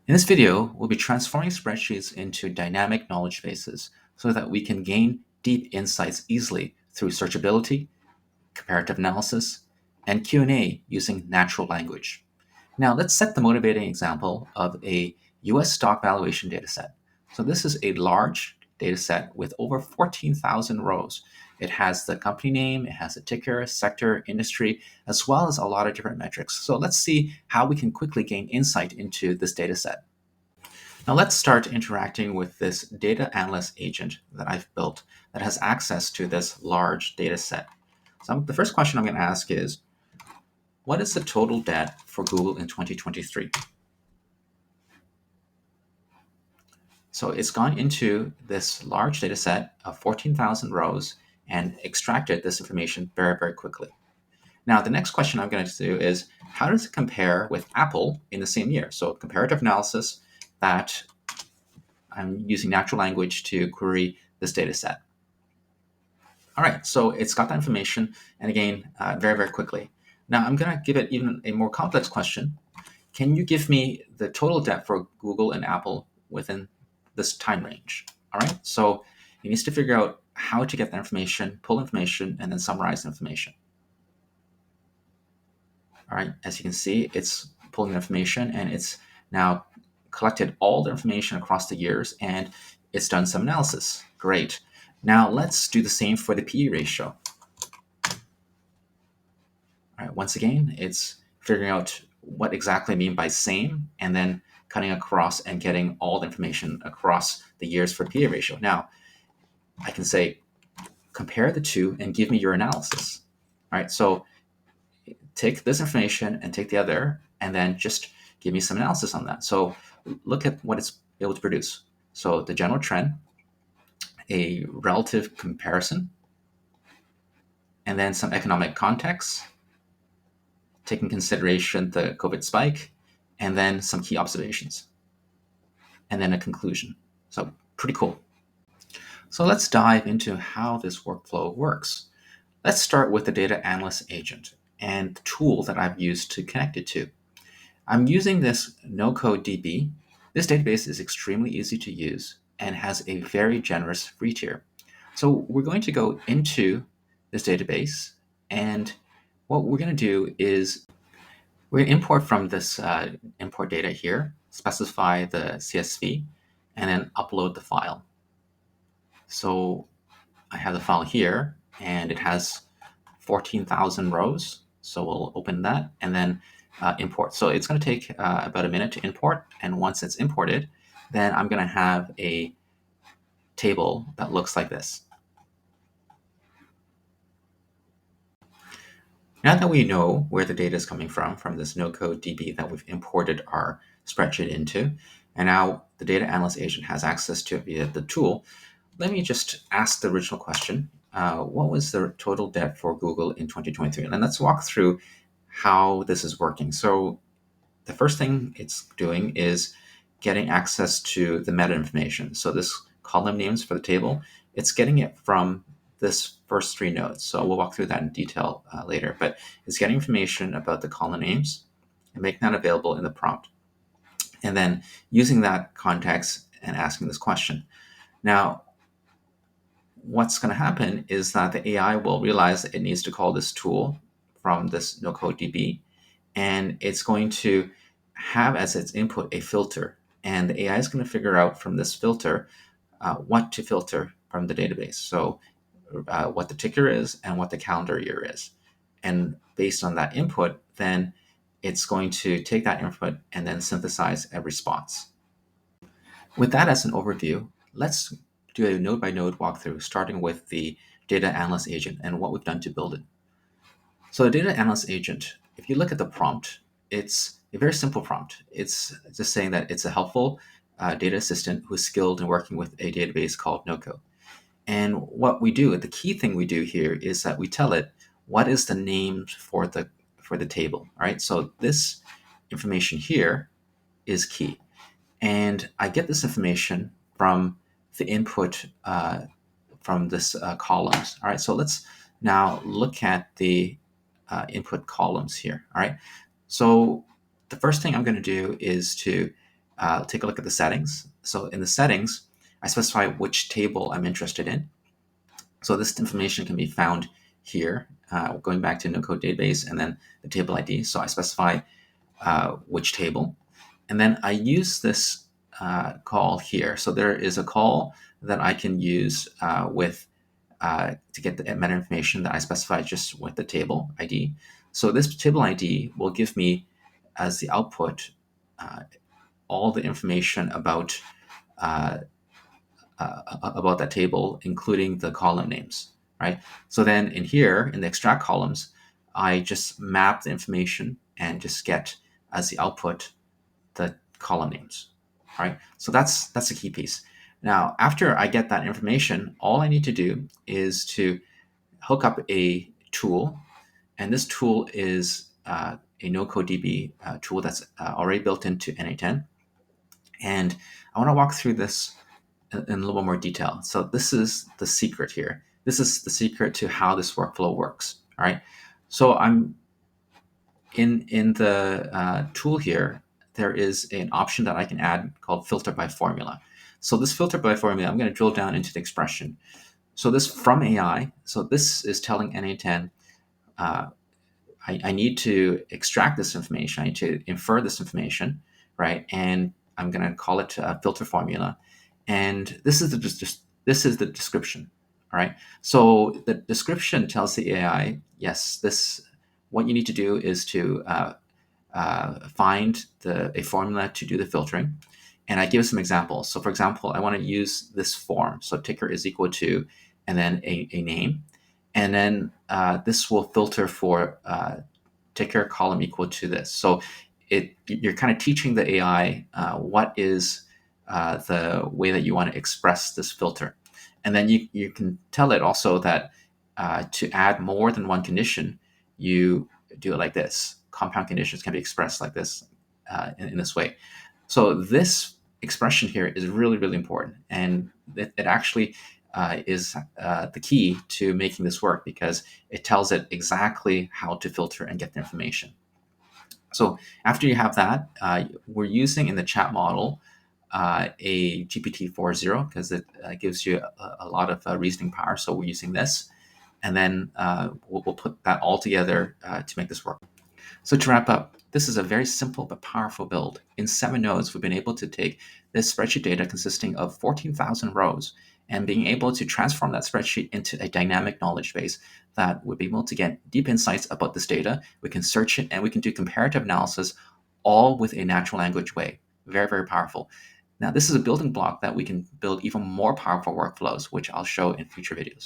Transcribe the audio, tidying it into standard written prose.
In this video, we'll be transforming spreadsheets into dynamic knowledge bases so that we can gain deep insights easily through searchability, comparative analysis, and Q&A using natural language. Now, let's set the motivating example of a US stock valuation dataset. So this is a large dataset with over 14,000 rows. It has the company name, it has a ticker, sector, industry, as well as a lot of different metrics. So let's see how we can quickly gain insight into this dataset. Now let's start interacting with this data analyst agent that I've built that has access to this large data set. So the first question I'm going to ask is, what is the total debt for Google in 2023? So it's gone into this large data set of 14,000 rows and extracted this information very, very quickly. Now, the next question I'm going to do is, how does it compare with Apple in the same year? So comparative analysis that I'm using natural language to query this data set. All right, so it's got that information, and again, very, very quickly. Now I'm going to give it even a more complex question. Can you give me the total debt for Google and Apple within this time range? All right, so it needs to figure out how to get that information, pull information, and then summarize the information. All right, as you can see, it's pulling the information, and it's now collected all the information across the years, and it's done some analysis. Great. Now let's do the same for the PE ratio. All right, once again, it's figuring out what exactly I mean by same, and then cutting across and getting all the information across the years for PE ratio. Now, I can say, compare the two and give me your analysis. All right, so take this information and take the other, and then just give me some analysis on that. So look at what it's able to produce. So the general trend, a relative comparison, and then some economic context, taking consideration the COVID spike, and then some key observations, and then a conclusion. So pretty cool. So let's dive into how this workflow works. Let's start with the data analyst agent and the tool that I've used to connect it to. I'm using this NocoDB. This database is extremely easy to use and has a very generous free tier. So we're going to go into this database, and what we're going to do is we're going to import from this import data here, specify the CSV, and then upload the file. So I have the file here, and it has 14,000 rows. So we'll open that and then import. So it's going to take about a minute to import. And once it's imported, then I'm going to have a table that looks like this. Now that we know where the data is coming from this NocoDB that we've imported our spreadsheet into, and now the data analyst agent has access to it via the tool, let me just ask the original question. What was the total debt for Google in 2023? And let's walk through how this is working. So the first thing it's doing is getting access to the meta information. So this column names for the table, it's getting it from this first three nodes. So we'll walk through that in detail later, but it's getting information about the column names and making that available in the prompt. And then using that context and asking this question. Now, what's going to happen is that the AI will realize that it needs to call this tool from this NocoDB, and it's going to have as its input a filter. And the AI is going to figure out from this filter what to filter from the database. So what the ticker is and what the calendar year is. And based on that input, then it's going to take that input and then synthesize a response. With that as an overview, let's do a node-by-node walkthrough, starting with the data analyst agent and what we've done to build it. So the data analyst agent, if you look at the prompt, it's a very simple prompt. It's just saying that it's a helpful data assistant who's skilled in working with a database called Noco. And what we do, the key thing we do here is that we tell it what is the name for the table. All right, so this information here is key. And I get this information from the input from this columns. All right, so let's now look at the input columns here. All right, so the first thing I'm going to do is to take a look at the settings. So in the settings, I specify which table I'm interested in. So this information can be found here, going back to NocoDB and then the table ID. So I specify which table. And then I use this call here. So there is a call that I can use to get the meta information that I specify just with the table ID. So this table ID will give me as the output all the information uh, about that table, including the column names, right? So then in here, in the extract columns, I just map the information and just get as the output the column names, right? So that's the key piece. Now, after I get that information, all I need to do is to hook up a tool, and this tool is a NocoDB tool that's already built into n8n. And I want to walk through this in a little more detail. So this is the secret here. This is the secret to how this workflow works. All right. So I'm in the tool here. There is an option that I can add called filter by formula. So this filter by formula, I'm going to drill down into the expression. So this from AI. So this is telling n8n, I need to extract this information. I need to infer this information, right? And I'm going to call it a filter formula. And this is the description, all right? So the description tells the AI, yes, what you need to do is to find a formula to do the filtering. And I give some examples. So for example, I want to use this form. So ticker is equal to, and then a name. And then this will filter for ticker column equal to this. So you're kind of teaching the AI what is the way that you want to express this filter. And then you can tell it also that to add more than one condition, you do it like this. Compound conditions can be expressed like this in this way. So this expression here is really, really important. And it actually is the key to making this work, because it tells it exactly how to filter and get the information. So after you have that, we're using in the chat model a GPT-4.0 because it gives you a lot of reasoning power. So we're using this, and then we'll put that all together to make this work. So to wrap up, this is a very simple but powerful build. In 7 nodes, we've been able to take this spreadsheet data consisting of 14,000 rows and being able to transform that spreadsheet into a dynamic knowledge base that would be able to get deep insights about this data. We can search it and we can do comparative analysis all with a natural language way. Very, very powerful. Now, this is a building block that we can build even more powerful workflows, which I'll show in future videos.